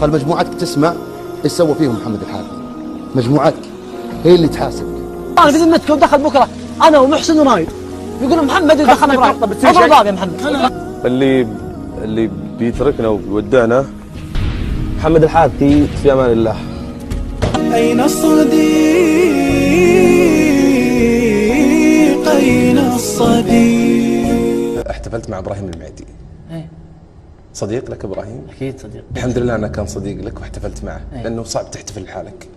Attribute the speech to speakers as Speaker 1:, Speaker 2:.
Speaker 1: خل مجموعتك تسمع ايش سوى فيهم محمد الحادي. مجموعتك هي اللي تحاسب.
Speaker 2: انا بذمتكم دخل بكره انا ومحسن ومايد يقول محمد دخلنا ابراهيم. اضرب الباب يا محمد.
Speaker 3: اللي بيتركنا وبيودعنا محمد الحادي في امان الله.
Speaker 4: أين الصديق أين الصديق.
Speaker 3: احتفلت مع ابراهيم المعدي. صديق لك ابراهيم؟
Speaker 2: اكيد صديق.
Speaker 3: الحمد لله انه كان صديق لك واحتفلت معه، لانه صعب تحتفل لحالك.